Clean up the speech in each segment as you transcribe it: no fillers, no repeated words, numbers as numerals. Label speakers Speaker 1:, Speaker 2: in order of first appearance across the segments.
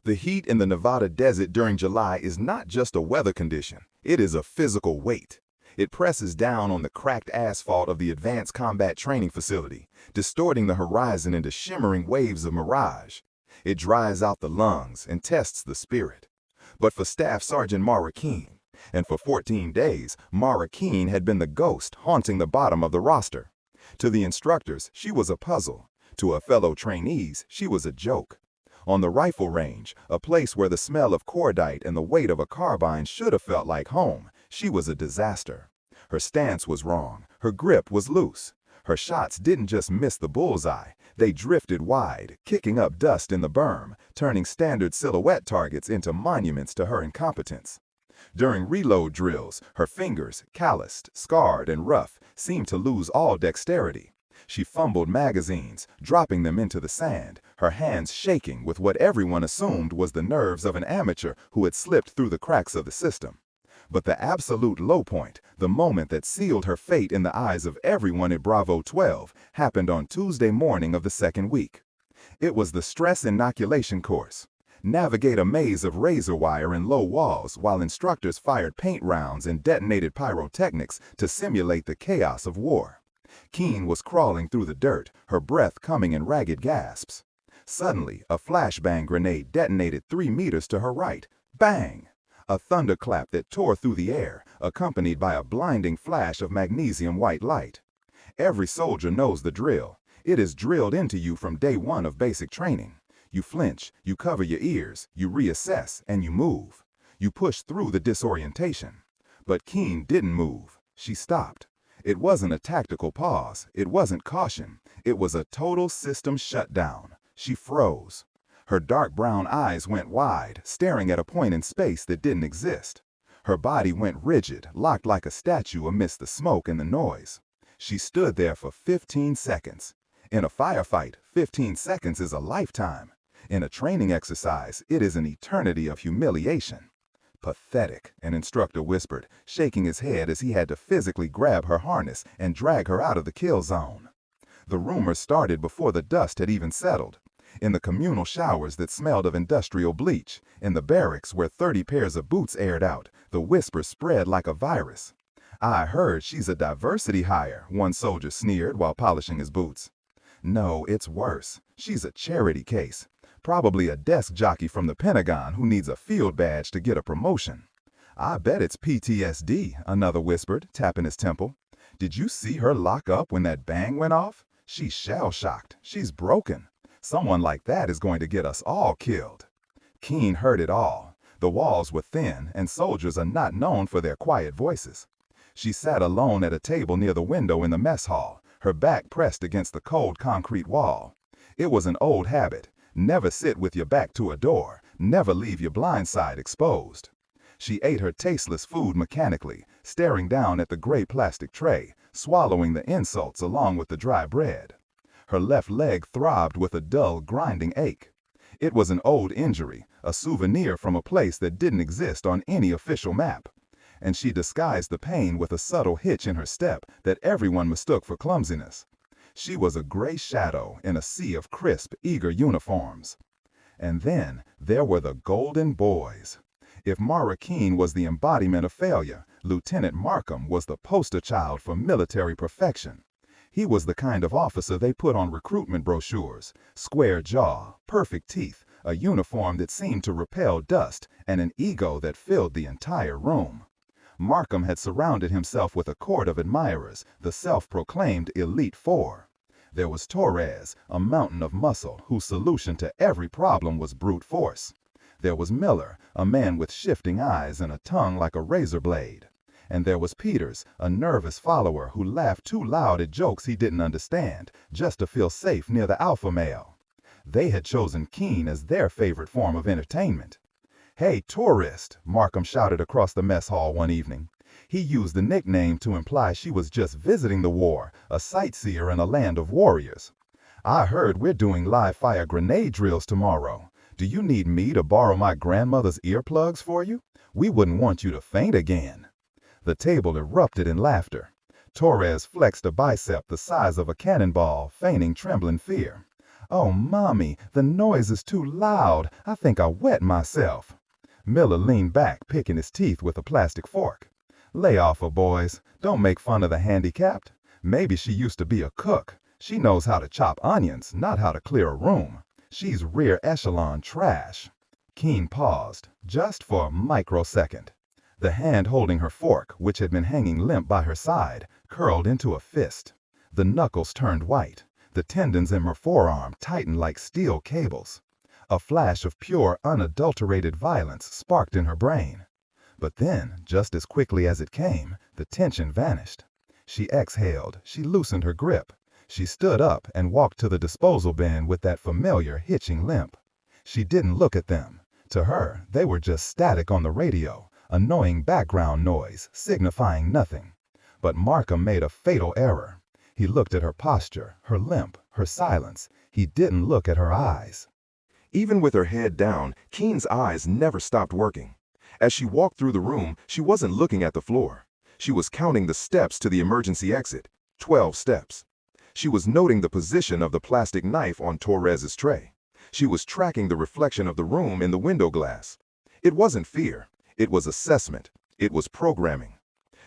Speaker 1: The heat in the Nevada desert during July is not just a weather condition, it is a physical weight. It presses down on the cracked asphalt of the Advanced Combat Training Facility, distorting the horizon into shimmering waves of mirage. It dries out the lungs and tests the spirit. But for Staff Sergeant Mara Keene, and for 14 days, Mara Keene had been the ghost haunting the bottom of the roster. To the instructors, she was a puzzle. To her fellow trainees, she was a joke. On the rifle range, a place where the smell of cordite and the weight of a carbine should have felt like home, she was a disaster. Her stance was wrong, her grip was loose. Her shots didn't just miss the bullseye, they drifted wide, kicking up dust in the berm, turning standard silhouette targets into monuments to her incompetence. During reload drills, her fingers, calloused, scarred, and rough, seemed to lose all dexterity. She fumbled magazines, dropping them into the sand, her hands shaking with what everyone assumed was the nerves of an amateur who had slipped through the cracks of the system. But the absolute low point, the moment that sealed her fate in the eyes of everyone at Bravo 12, happened on Tuesday morning of the second week. It was the stress inoculation course. Navigate a maze of razor wire and low walls while instructors fired paint rounds and detonated pyrotechnics to simulate the chaos of war. Keene was crawling through the dirt, her breath coming in ragged gasps. Suddenly, a flashbang grenade detonated 3 meters to her right. Bang! A thunderclap that tore through the air, accompanied by a blinding flash of magnesium white light. Every soldier knows the drill. It is drilled into you from day one of basic training. You flinch, you cover your ears, you reassess, and you move. You push through the disorientation. But Keene didn't move. She stopped. It wasn't a tactical pause. It wasn't caution. It was a total system shutdown. She froze. Her dark brown eyes went wide, staring at a point in space that didn't exist. Her body went rigid, locked like a statue amidst the smoke and the noise. She stood there for 15 seconds. In a firefight, 15 seconds is a lifetime. In a training exercise, it is an eternity of humiliation. Pathetic, an instructor whispered, shaking his head as he had to physically grab her harness and drag her out of the kill zone. The rumors started before the dust had even settled. In the communal showers that smelled of industrial bleach, in the barracks where 30 pairs of boots aired out, the whispers spread like a virus. "I heard she's a diversity hire," one soldier sneered while polishing his boots. "No, it's worse. She's a charity case. Probably a desk jockey from the Pentagon who needs a field badge to get a promotion." "I bet it's PTSD," another whispered, tapping his temple. "Did you see her lock up when that bang went off? She's shell-shocked. She's broken. Someone like that is going to get us all killed." Keene heard it all. The walls were thin, and soldiers are not known for their quiet voices. She sat alone at a table near the window in the mess hall, her back pressed against the cold concrete wall. It was an old habit. Never sit with your back to a door. Never leave your blind side exposed. She ate her tasteless food mechanically, staring down at the gray plastic tray, swallowing the insults along with the dry bread. Her left leg throbbed with a dull, grinding ache. It was an old injury, a souvenir from a place that didn't exist on any official map. And she disguised the pain with a subtle hitch in her step that everyone mistook for clumsiness. She was a gray shadow in a sea of crisp, eager uniforms. And then there were the Golden Boys. If Mara Keene was the embodiment of failure, Lieutenant Markham was the poster child for military perfection. He was the kind of officer they put on recruitment brochures: square jaw, perfect teeth, a uniform that seemed to repel dust, and an ego that filled the entire room. Markham had surrounded himself with a court of admirers, the self-proclaimed Elite Four. There was Torres, a mountain of muscle whose solution to every problem was brute force. There was Miller, a man with shifting eyes and a tongue like a razor blade. And there was Peters, a nervous follower who laughed too loud at jokes he didn't understand, just to feel safe near the alpha male. They had chosen Keene as their favorite form of entertainment. "Hey, tourist," Markham shouted across the mess hall one evening. He used the nickname to imply she was just visiting the war, a sightseer in a land of warriors. "I heard we're doing live-fire grenade drills tomorrow. Do you need me to borrow my grandmother's earplugs for you? We wouldn't want you to faint again." The table erupted in laughter. Torres flexed a bicep the size of a cannonball, feigning trembling fear. "Oh, Mommy, the noise is too loud. I think I wet myself." Miller leaned back, picking his teeth with a plastic fork. "Lay off her, boys. Don't make fun of the handicapped. Maybe she used to be a cook. She knows how to chop onions, not how to clear a room. She's rear echelon trash." Keene paused, just for a microsecond. The hand holding her fork, which had been hanging limp by her side, curled into a fist. The knuckles turned white. The tendons in her forearm tightened like steel cables. A flash of pure, unadulterated violence sparked in her brain. But then, just as quickly as it came, the tension vanished. She exhaled. She loosened her grip. She stood up and walked to the disposal bin with that familiar hitching limp. She didn't look at them. To her, they were just static on the radio, annoying background noise, signifying nothing. But Markham made a fatal error. He looked at her posture, her limp, her silence. He didn't look at her eyes. Even with her head down, Keene's eyes never stopped working. As she walked through the room, she wasn't looking at the floor. She was counting the steps to the emergency exit. 12 steps. She was noting the position of the plastic knife on Torres's tray. She was tracking the reflection of the room in the window glass. It wasn't fear. It was assessment. It was programming.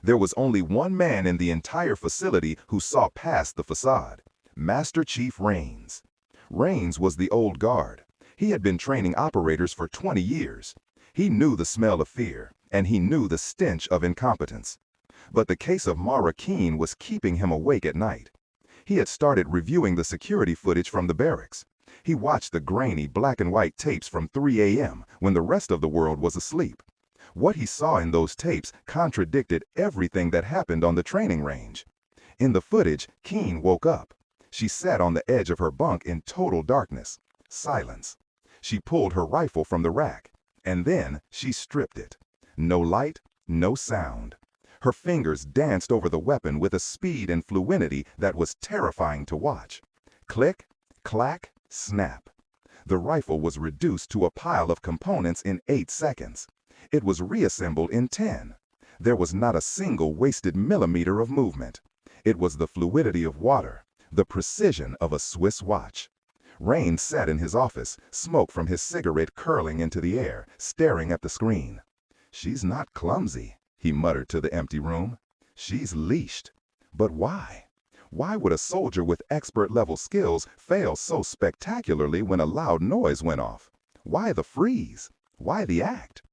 Speaker 1: There was only one man in the entire facility who saw past the facade. Master Chief Raines. Raines was the old guard. He had been training operators for 20 years. He knew the smell of fear, and he knew the stench of incompetence. But the case of Mara Keene was keeping him awake at night. He had started reviewing the security footage from the barracks. He watched the grainy black and white tapes from 3 a.m. when the rest of the world was asleep. What he saw in those tapes contradicted everything that happened on the training range. In the footage, Keene woke up. She sat on the edge of her bunk in total darkness. Silence. She pulled her rifle from the rack, and then she stripped it. No light, no sound. Her fingers danced over the weapon with a speed and fluidity that was terrifying to watch. Click, clack, snap. The rifle was reduced to a pile of components in 8 seconds. It was reassembled in 10. There was not a single wasted millimeter of movement. It was the fluidity of water, the precision of a Swiss watch. Raines sat in his office, smoke from his cigarette curling into the air, staring at the screen. "She's not clumsy," he muttered to the empty room. "She's leashed. But why? Why would a soldier with expert-level skills fail so spectacularly when a loud noise went off? Why the freeze? Why the act?"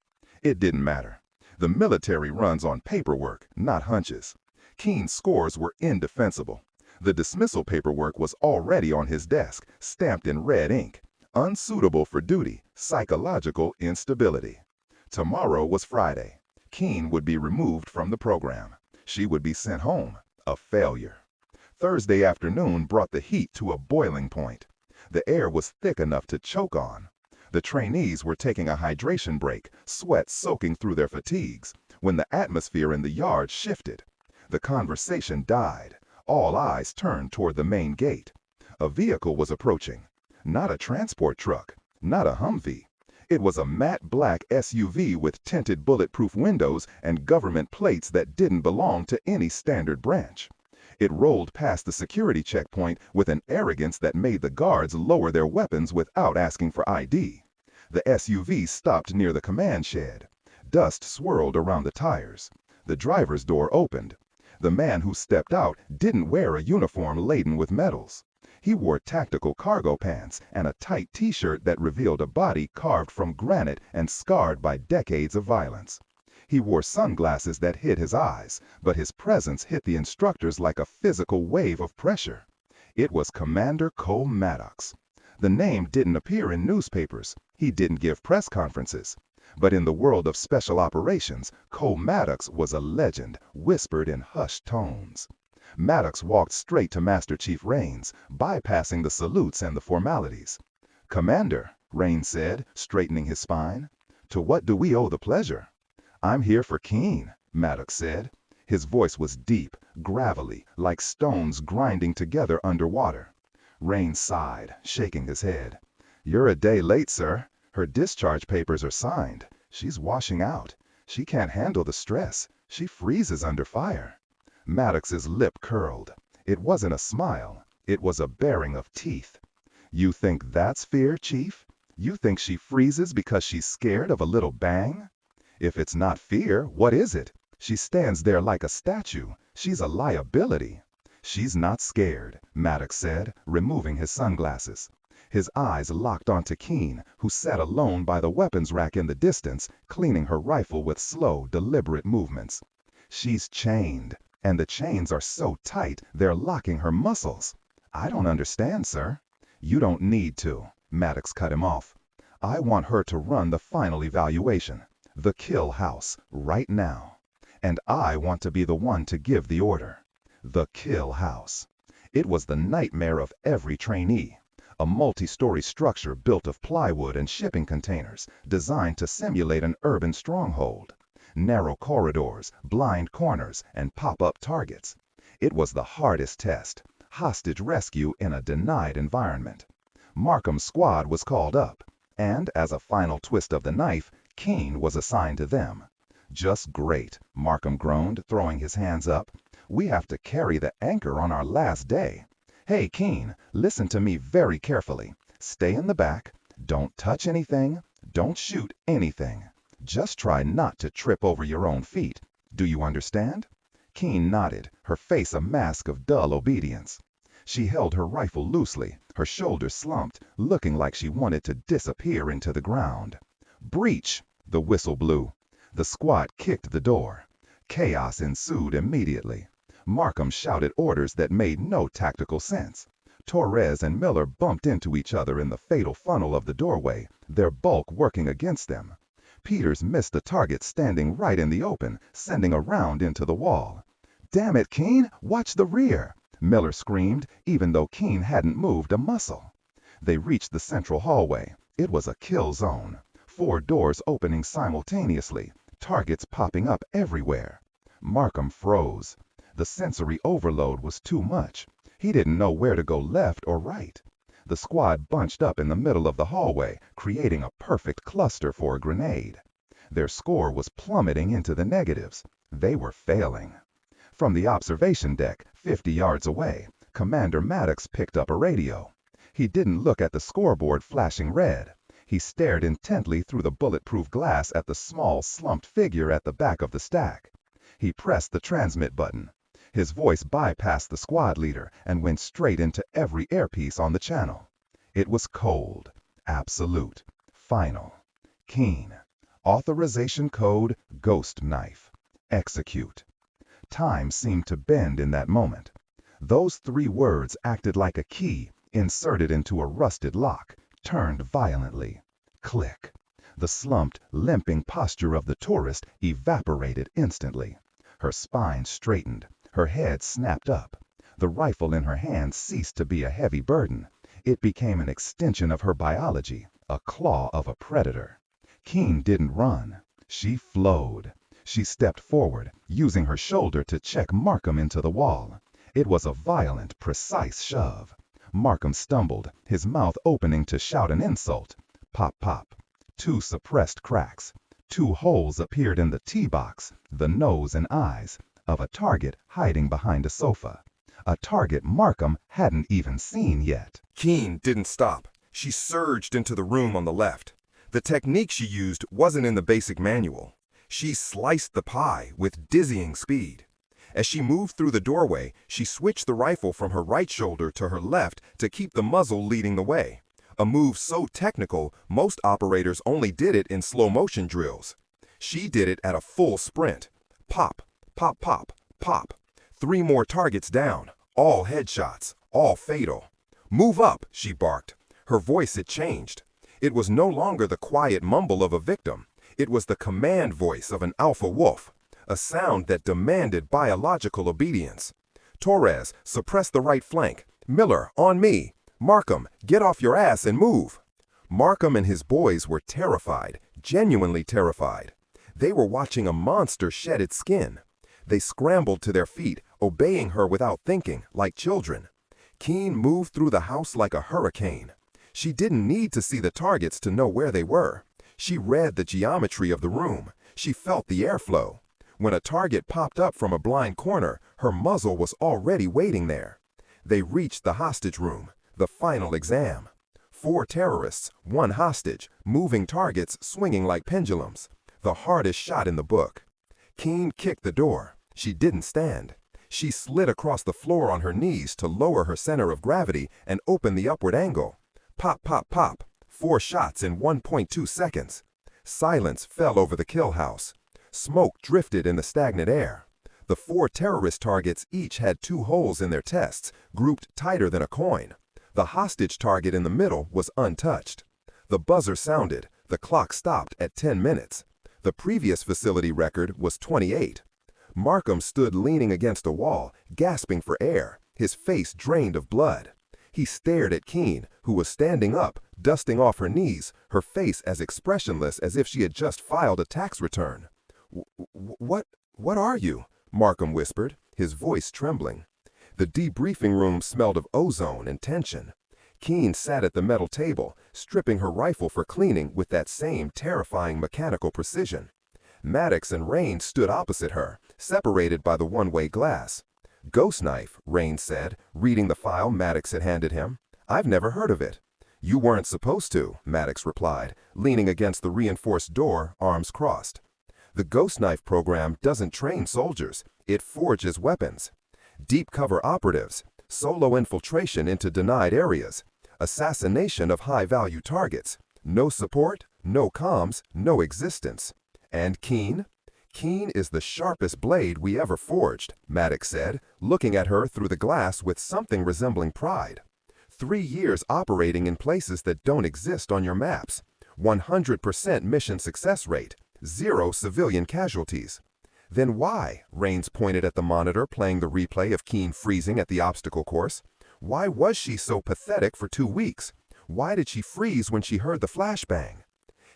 Speaker 1: It didn't matter. The military runs on paperwork, not hunches. Keene's scores were indefensible. The dismissal paperwork was already on his desk, stamped in red ink. Unsuitable for duty, psychological instability. Tomorrow was Friday. Keene would be removed from the program. She would be sent home, a failure. Thursday afternoon brought the heat to a boiling point. The air was thick enough to choke on. The trainees were taking a hydration break, sweat soaking through their fatigues, when the atmosphere in the yard shifted. The conversation died. All eyes turned toward the main gate. A vehicle was approaching. Not a transport truck, not a Humvee. It was a matte black SUV with tinted bulletproof windows and government plates that didn't belong to any standard branch. It rolled past the security checkpoint with an arrogance that made the guards lower their weapons without asking for ID. The SUV stopped near the command shed. Dust swirled around the tires. The driver's door opened. The man who stepped out didn't wear a uniform laden with medals. He wore tactical cargo pants and a tight t-shirt that revealed a body carved from granite and scarred by decades of violence. He wore sunglasses that hid his eyes, but his presence hit the instructors like a physical wave of pressure. It was Commander Cole Maddox. The name didn't appear in newspapers. He didn't give press conferences. But in the world of special operations, Cole Maddox was a legend, whispered in hushed tones. Maddox walked straight to Master Chief Raines, bypassing the salutes and the formalities. "Commander," Raines said, straightening his spine, "to what do we owe the pleasure?" "I'm here for Keene," Maddox said. His voice was deep, gravelly, like stones grinding together underwater. Raines sighed, shaking his head. "You're a day late, sir. Her discharge papers are signed. She's washing out. She can't handle the stress. She freezes under fire." Maddox's lip curled. It wasn't a smile. It was a baring of teeth. You think that's fear, Chief? You think she freezes because she's scared of a little bang? If it's not fear, what is it? She stands there like a statue. She's a liability. She's not scared, Maddox said, removing his sunglasses. His eyes locked onto Keene, who sat alone by the weapons rack in the distance, cleaning her rifle with slow, deliberate movements. She's chained, and the chains are so tight they're locking her muscles. I don't understand, sir. You don't need to, Maddox cut him off. I want her to run the final evaluation, the kill house, right now. And I want to be the one to give the order. The kill house. It was the nightmare of every trainee. A multi-story structure built of plywood and shipping containers, designed to simulate an urban stronghold. Narrow corridors, blind corners, and pop-up targets. It was the hardest test. Hostage rescue in a denied environment. Markham's squad was called up, and as a final twist of the knife, Keene was assigned to them. Just great, Markham groaned, throwing his hands up. We have to carry the anchor on our last day. Hey, Keene, listen to me very carefully. Stay in the back. Don't touch anything. Don't shoot anything. Just try not to trip over your own feet. Do you understand? Keene nodded, her face a mask of dull obedience. She held her rifle loosely, her shoulders slumped, looking like she wanted to disappear into the ground. Breach! The whistle blew. The squad kicked the door. Chaos ensued immediately. Markham shouted orders that made no tactical sense. Torres and Miller bumped into each other in the fatal funnel of the doorway, their bulk working against them. Peters missed a target standing right in the open, sending a round into the wall. "Damn it, Keene, watch the rear!" Miller screamed, even though Keene hadn't moved a muscle. They reached the central hallway. It was a kill zone. 4 doors opening simultaneously, targets popping up everywhere. Markham froze. The sensory overload was too much. He didn't know where to go left or right. The squad bunched up in the middle of the hallway, creating a perfect cluster for a grenade. Their score was plummeting into the negatives. They were failing. From the observation deck, 50 yards away, Commander Maddox picked up a radio. He didn't look at the scoreboard flashing red. He stared intently through the bulletproof glass at the small, slumped figure at the back of the stack. He pressed the transmit button. His voice bypassed the squad leader and went straight into every earpiece on the channel. It was cold, absolute, final. Keene. Authorization code, ghost knife. Execute. Time seemed to bend in that moment. Those 3 words acted like a key inserted into a rusted lock, turned violently. Click. The slumped, limping posture of the tourist evaporated instantly. Her spine straightened. Her head snapped up. The rifle in her hand ceased to be a heavy burden. It became an extension of her biology, a claw of a predator. Keene didn't run. She flowed. She stepped forward, using her shoulder to check Markham into the wall. It was a violent, precise shove. Markham stumbled, his mouth opening to shout an insult. Pop, pop. 2 suppressed cracks. 2 holes appeared in the tee box, the nose and eyes, of a target hiding behind a sofa. A target Markham hadn't even seen yet.
Speaker 2: Keene didn't stop. She surged into the room on the left. The technique she used wasn't in the basic manual. She sliced the pie with dizzying speed. As she moved through the doorway, she switched the rifle from her right shoulder to her left to keep the muzzle leading the way. A move so technical, most operators only did it in slow-motion drills. She did it at a full sprint. Pop, pop, pop, pop. 3 more targets down, all headshots, all fatal. "Move up," she barked. Her voice had changed. It was no longer the quiet mumble of a victim. It was the command voice of an alpha wolf, a sound that demanded biological obedience. "Torres, suppress the right flank. Miller, on me. Markham, get off your ass and move." Markham and his boys were terrified, genuinely terrified. They were watching a monster shed its skin. They scrambled to their feet, obeying her without thinking, like children. Keene moved through the house like a hurricane. She didn't need to see the targets to know where they were. She read the geometry of the room. She felt the airflow. When a target popped up from a blind corner, her muzzle was already waiting there. They reached the hostage room, the final exam. 4 terrorists, 1 hostage, moving targets swinging like pendulums. The hardest shot in the book. Keene kicked the door. She didn't stand. She slid across the floor on her knees to lower her center of gravity and open the upward angle. Pop, pop, pop. 4 shots in 1.2 seconds. Silence fell over the kill house. Smoke drifted in the stagnant air. The 4 terrorist targets each had 2 holes in their chests, grouped tighter than a coin. The hostage target in the middle was untouched. The buzzer sounded. The clock stopped at 10 minutes. The previous facility record was 28. Markham stood leaning against a wall, gasping for air, his face drained of blood. He stared at Keene, who was standing up, dusting off her knees, her face as expressionless as if she had just filed a tax return. What are you?" Markham whispered, his voice trembling. The debriefing room smelled of ozone and tension. Keene sat at the metal table, stripping her rifle for cleaning with that same terrifying mechanical precision. Maddox and Raines stood opposite her, separated by the one-way glass. "Ghost knife," Raines said, reading the file Maddox had handed him. "I've never heard of it." "You weren't supposed to," Maddox replied, leaning against the reinforced door, arms crossed. "The Ghost Knife program doesn't train soldiers, it forges weapons. Deep cover operatives, solo infiltration into denied areas, assassination of high-value targets, no support, no comms, no existence. And Keene? Keene is the sharpest blade we ever forged," Maddox said, looking at her through the glass with something resembling pride. 3 years operating in places that don't exist on your maps. 100% mission success rate. 0 civilian casualties. "Then why?" Raines pointed at the monitor playing the replay of Keene freezing at the obstacle course. "Why was she so pathetic for 2 weeks? Why did she freeze when she heard the flashbang?"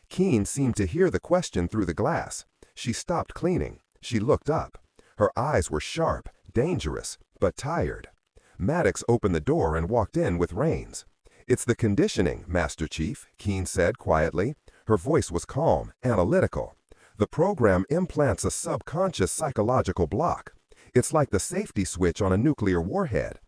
Speaker 2: Keene seemed to hear the question through the glass. She stopped cleaning. She looked up. Her eyes were sharp, dangerous, but tired. Maddox opened the door and walked in with Raines. "It's the conditioning, Master Chief," Keene said quietly. Her voice was calm, analytical. "The program implants a subconscious psychological block. It's like the safety switch on a nuclear warhead.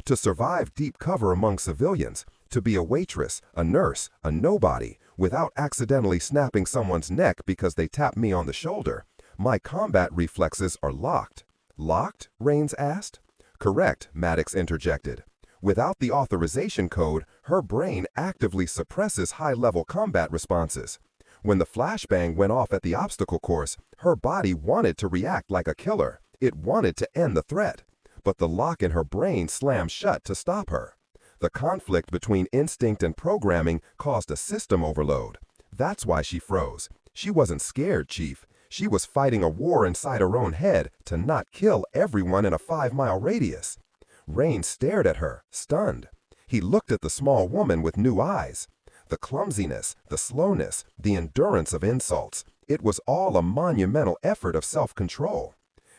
Speaker 2: To survive deep cover among civilians, to be a waitress, a nurse, a nobody, without accidentally snapping someone's neck because they tapped me on the shoulder, my combat reflexes are locked." "Locked?" Raines asked. "Correct," Maddox interjected. "Without the authorization code, her brain actively suppresses high-level combat responses. When the flashbang went off at the obstacle course, her body wanted to react like a killer. It wanted to end the threat. But the lock in her brain slammed shut to stop her. The conflict between instinct and programming caused a system overload. That's why she froze. She wasn't scared, Chief. She was fighting a war inside her own head to not kill everyone in a 5-mile radius." Raines stared at her, stunned. He looked at the small woman with new eyes. The clumsiness, the slowness, the endurance of insults. It was all a monumental effort of self-control.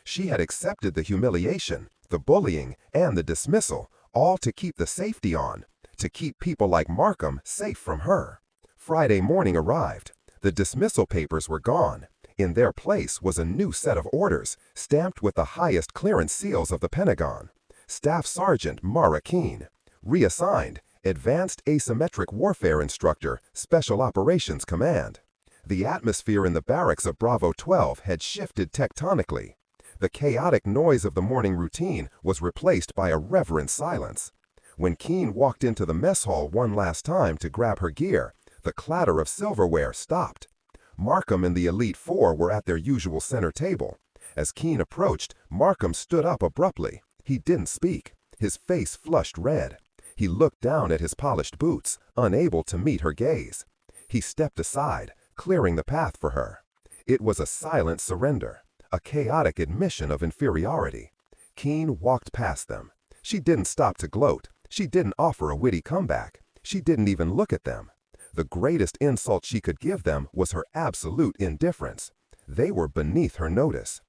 Speaker 2: She had accepted the humiliation, the bullying, and the dismissal, all to keep the safety on, to keep people like Markham safe from her. Friday morning arrived. The dismissal papers were gone. In their place was a new set of orders, stamped with the highest clearance seals of the Pentagon. Staff Sergeant Mara Keene. Reassigned, Advanced Asymmetric Warfare Instructor, Special Operations Command. The atmosphere in the barracks of Bravo 12 had shifted tectonically. The chaotic noise of the morning routine was replaced by a reverent silence. When Keene walked into the mess hall one last time to grab her gear, the clatter of silverware stopped. Markham and the Elite Four were at their usual center table. As Keene approached, Markham stood up abruptly. He didn't speak. His face flushed red. He looked down at his polished boots, unable to meet her gaze. He stepped aside, clearing the path for her. It was a silent surrender, a chaotic admission of inferiority. Keene walked past them. She didn't stop to gloat. She didn't offer a witty comeback. She didn't even look at them. The greatest insult she could give them was her absolute indifference. They were beneath her notice.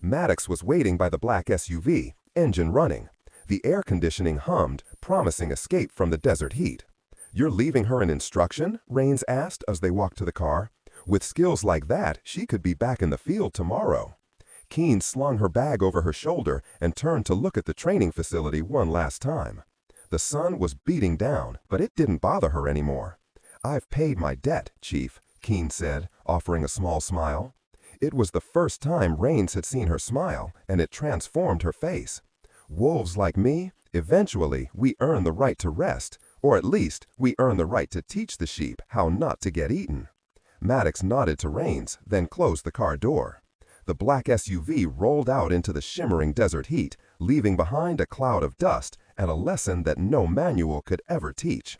Speaker 2: Maddox was waiting by the black SUV, engine running. The air conditioning hummed, promising escape from the desert heat. "You're leaving her an instruction?" Raines asked as they walked to the car. "With skills like that, she could be back in the field tomorrow." Keene slung her bag over her shoulder and turned to look at the training facility one last time. The sun was beating down, but it didn't bother her anymore. "I've paid my debt, Chief," Keene said, offering a small smile. It was the first time Rains had seen her smile, and it transformed her face. "Wolves like me, eventually we earn the right to rest, or at least we earn the right to teach the sheep how not to get eaten." Maddox nodded to Rains, then closed the car door. The black SUV rolled out into the shimmering desert heat, leaving behind a cloud of dust and a lesson that no manual could ever teach.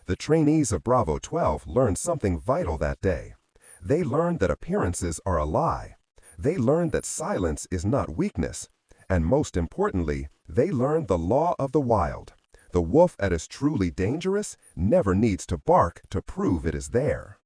Speaker 2: The trainees of Bravo 12 learned something vital that day. They learned that appearances are a lie. They learned that silence is not weakness. And most importantly, they learned the law of the wild. The wolf that is truly dangerous never needs to bark to prove it is there.